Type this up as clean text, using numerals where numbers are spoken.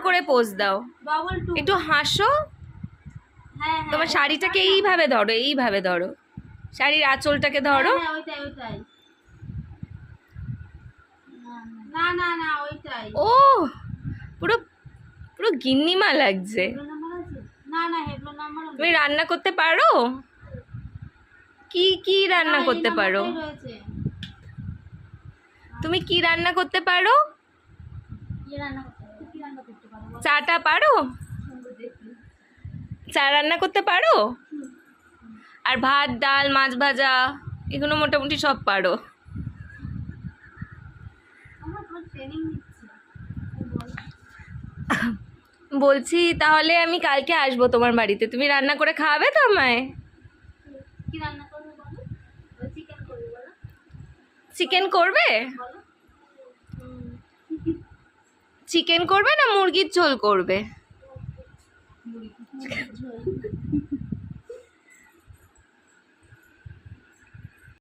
করে পোজ দাও, double two. একটু হাসো। হ্যাঁ তোমার শাড়িটাকে এইভাবে ধরো, এইভাবে ধরো, শাড়ির আঁচলটাকে ধরো। হ্যাঁ ওইটাই ওইটাই। না না না ওইটাই। ও পুরো পুরো গিন্নিমা লাগছে। হেবলো নাম্বার আছে? না না হেবলো নাম্বার তুমি রান্না করতে পারো? কি কি রান্না করতে পারো? রয়েছে। তুমি কি রান্না করতে পারো? কি রান্না করতে পারো? কি রান্না করতে পারো? চাটা পারো? চা রান্না করতে পারো? আর ভাত ডাল মাছ ভাজা এগুলো মোটামুটি সব পারো? আমার কোনো ট্রেনিং নিচ্ছে। বলছি তাহলে আমি কালকে আসবো তোমার বাড়িতে, তুমি রান্না করে খাওয়াবে তো আমায়? কি রান্না করবে বলো? চিকেন করবে বলো? চিকেন করবে? বলো। চিকেন করবে না মুরগির ঝোল করবে? মুরগির ঝোল।